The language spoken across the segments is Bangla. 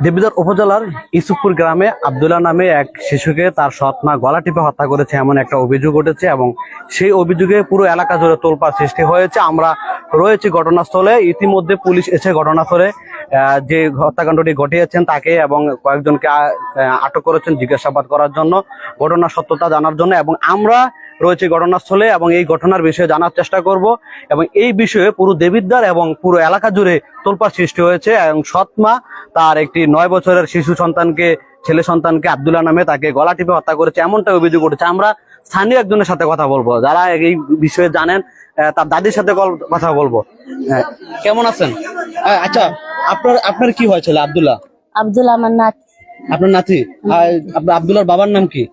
দেবিদ্বার উপজেলার ইসুফপুর গ্রামে আব্দুল্লাহ নামে এক শিশুকে তার সৎ মা গলা টিপে হত্যা করেছে এমন একটা অভিযোগ উঠেছে এবং সেই অভিযোগে পুরো এলাকা জুড়ে তোলপাড় সৃষ্টি হয়েছে। আমরা রয়েছি ঘটনাস্থলে, ইতিমধ্যে পুলিশ এসে ঘটনাস্থলে যে হত্যাকাণ্ডটি ঘটিয়েছেন তাকে এবং কয়েকজনকে আটক করেছেন জিজ্ঞাসাবাদ করার জন্য, ঘটনার সত্যতা জানার জন্য। এবং আমরা রয়েছে ঘটনাস্থলে এবং এই ঘটনার বিষয়ে জানার চেষ্টা করব এবং এই বিষয়ে পুরো দেবিদ্বার এবং পুরো এলাকা জুড়ে তোলপাড় সৃষ্টি হয়েছে। এবং সৎ মা তার একটি 9 বছরের শিশু সন্তানকে, ছেলে সন্তানকে আব্দুল্লাহ নামে তাকে গলা টিপে হত্যা করেছে এমনটা অভিযোগ উঠেছে। আমরা স্থানীয় একজনের সাথে কথা বলবো যারা এই বিষয়ে জানেন, তার দাদির সাথে কথা বলবো। কেমন আছেন? আচ্ছা, আপনার কি হয়েছিল? আব্দুল্লাহ আমার নাতি। আপনার নাতি? আব্দুল্লাহর বাবার নাম কি?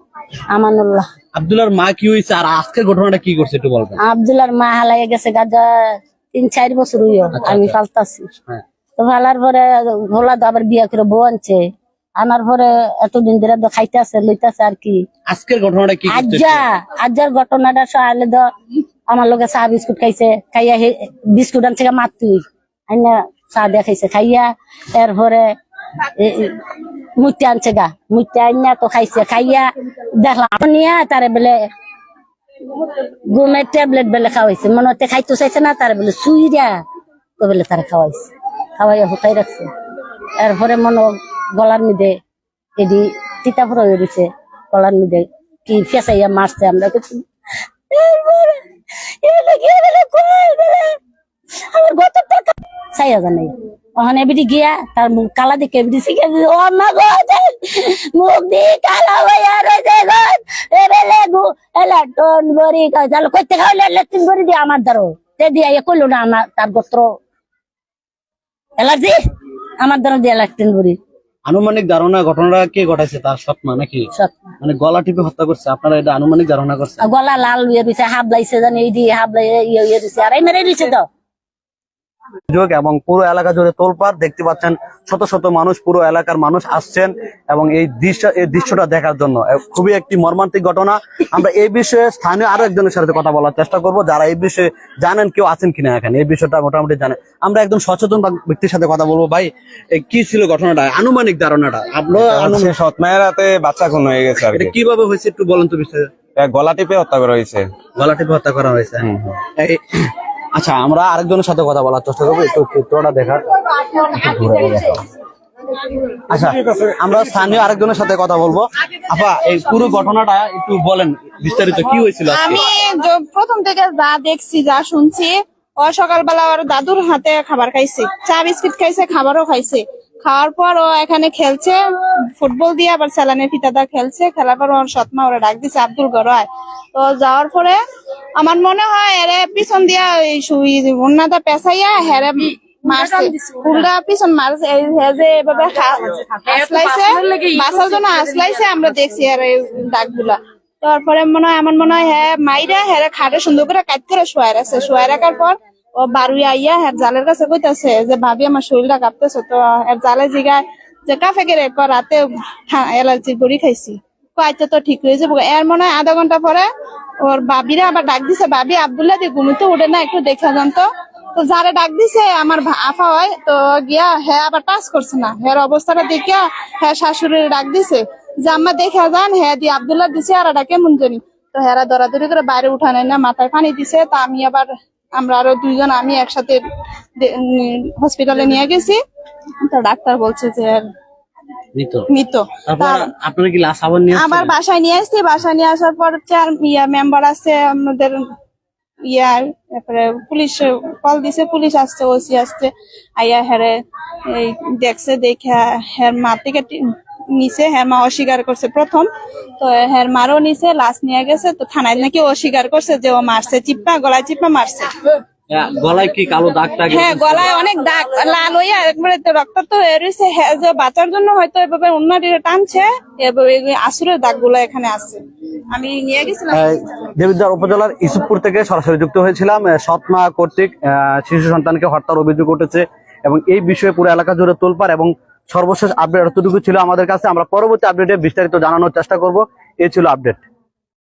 আমানুল্লাহ। আব্দুল্লাহর মা কি হয়েছে আর আজকের ঘটনাটা কি করছে একটু বলবেন? আব্দুল্লাহর মা হালাই গেছে গাজা 3-4 বছর হইও। আমি পালতাছি, তো ফালার পরে হলা তো আবার বিয়া করে বউ আনছে, আনার পরে এতদিন ধরে তো খাইতেছে লইতেছে আর কি। আজকের ঘটনাটা কি? আজ্জার ঘটনাটা সকালে তো আমার লোকে চা বিস্কুট খাইছে, খাইয়া বিস্কুট আনছে মাতুই আইনা চা দিয়ে খাইছে, খাইয়া এরপরে মুইতে আনছে গা, মুইতে আইনা তো খাইছে, খাইয়া দেখলাম নিয়ে তারে বেলে ঘুমের ট্যাবলেট বেলে খাওয়াইছে, মনে হতে খাইতে চাইছে না, তারে বেলে সুইরা তো বেলে তারা খাওয়াইছে, খাওয়াইয়া হুতাই রাখছে। এরপরে মনে গলার মধ্যে এদি তিতাপুর হয়ে গেছে, গলার মধ্যে কি ফেসাইয়া মারছে। আমরা আমার গত টাকা চাইয়া জানাই ওখানে এবিটি গিয়া তার মুখ কালা দিকে এবিটি শিখে ও মা গো মুখ দিয়ে কালা হইয়া রয়েছে গো এবেলে গো এলাটন বড়ি কাল কইতে খাইলে লেট্রিন বড়ি দিয়ে আমার ধরো তে দিয়া এ কইলো না আমার তার গোত্র এলার্জি আমার ধরো দিয়ে লেট্রিন বড়ি। আনুমানিক ধারণা ঘটনাটা কে ঘটাইছে? তার সৎ মা নাকি? মানে গলা টিপে হত্যা করছে, আপনারা এটা আনুমানিক ধারণা করছেন? গলা লাল হয়ে রয়েছে, হাবলাইছে জানি এই দিয়ে হাবলাই ইয়ে হয়ে রয়েছে আর এই মেরে রয়েছে তো। এবং পুরো এলাকা জুড়ে তোলপাড়, দেখতে পাচ্ছেন শত শত মানুষ, পুরো এলাকার মানুষ আসছেন এবং এই দৃশ্যটা দেখার জন্য। খুবই একটি মর্মান্তিক ঘটনা। আমরা এই বিষয়ে স্থানীয় আরো একজনের সাথে কথা বলার চেষ্টা করব যারা এই বিষয়ে জানেন, কেউ আছেন কিনা এখানে এই বিষয়টা মোটামুটি জানেন। আমরা একদম সচেতন ব্যক্তির সাথে কথা বলবো। ভাই, কি ছিল ঘটনাটা, আনুমানিক ধারণাটা? আপনার সৎ মায়ের হাতে বাচ্চা খুন হয়ে গেছে। এটা কিভাবে হয়েছে একটু বলেন তো বিষয়ে। গলা টিপে হত্যা করা হয়েছে। গলা টিপে হত্যা করা হয়েছে। আচ্ছা, আমরা আরেকজনের সাথে কথা বলার চেষ্টা করবো, একটু চিত্রটা দেখার। আচ্ছা, আমরা স্থানীয় আরেকজনের সাথে কথা বলবো। আপা, এই পুরো ঘটনাটা একটু বলেন বিস্তারিত, কি হয়েছিল? আমি প্রথম থেকে যা দেখছি, যা শুনছি, ও সকালবেলা ওর দাদুর হাতে খাবার খাইছে, চা বিস্কিট খাইছে, খাবারও খাইছে। খাওয়ার পর ও এখানে খেলছে ফুটবল দিয়ে, আবার স্যালানের ফিতাদা খেলছে। খেলার পর ওর সৎমা ওরা ডাক দিছে আব্দুল গড়ায়। তো যাওয়ার পরে আমার মনে হয় এরে পিছন দিয়া ওই উন্নাটা পেঁচাইয়া হেরে মারছে, ফুলটা পিছন মারছে, এভাবে আসলাইছে, বাসার জন্য আসলাইছে। আমরা দেখছি আর এই দাগগুলা। তারপরে আমার মনে হয় হ্যাঁ মাইরা হ্যাঁ খাটে সুন্দর করে কাট করে শোয়াই রাখছে। শোয়াই রাখার পর ও বারুই আইয়া হ্যাঁ জালের কাছে কইতাছে যে ভাবি আমার শরীরটা কাঁপতেছে। তো জালে জিগায় যে কাফে গেলে রাতে অ্যালার্জি গড়ি খাইছি, আচ্ছা তো ঠিক হয়ে যাবো। এর মনে হয় আধা ঘন্টা পরে ওর বাবিরা আবার ডাক দিছে, ভাবি আব্দুল্লাহ দিয়ে ঘুমিতে উঠে না, একটু দেখা যান তো। তো যারা ডাক দিছে আমার আফা হয়, তো গিয়া হ্যাঁ আবার টাচ করছে না, হ্যাঁ অবস্থাটা দেখিয়া হ্যাঁ শাশুড়ির ডাক দিছে যে আম্মা দেখা যান, হ্যাঁ দিয়ে আব্দুল্লাহ দিছে আর এটা কেমন জানি। তো হ্যাঁ দৌড়াদৌড়ি করে বাইরে উঠানে না, মাথায় পানি দিছে। তা আমি আবার আমরা আরো দুইজন আমি একসাথে হসপিটালে নিয়ে গেছি। তো ডাক্তার বলছে যে মৃত। আপনারা কি লাশ আবার নিয়ে আবার বাসায় নিয়ে আসছি। বাসায় নিয়ে আসার পর 4 মেম্বার আছে আমাদের, তারপরে পুলিশ কল দিছে, পুলিশ আসছে, ওসি আসছে, আইয়া হেরে এই দেখছে, দেখে হের মা থেকে নিচে, হের মা অস্বীকার করছে প্রথম। তো হের মারও নিচে, লাশ নিয়ে গেছে। তো থানায় নাকি অস্বীকার করছে যে ও মারছে, চিপ্পা গলায় চিপ্পা মারছে। গলায় কি কালো দাগ টাগ? হ্যাঁ, গলায় অনেক দাগ লাল হইয়া একবারে রক্ত তো এরিছে। যে বাঁচার জন্য হয়তো এভাবে উন্নতিটা টানছে, এভাবে আসুরের দাগ গুলো এখানে আছে। আমি নিয়ে গেছিলাম। দেবিদ্বার উপজেলার ইসুফপুর থেকে সরাসরি যুক্ত হয়েছিলাম। সৎ মা কর্তৃক শিশু সন্তানকে হত্যার অভিযোগ উঠেছে এবং এই বিষয়ে পুরো এলাকা জুড়ে তোলপাড়। এবং সর্বশেষ আপডেট এতটুকু ছিল আমাদের কাছে। আমরা পরবর্তী আপডেটে বিস্তারিত জানানোর চেষ্টা করব। এই ছিল আপডেট।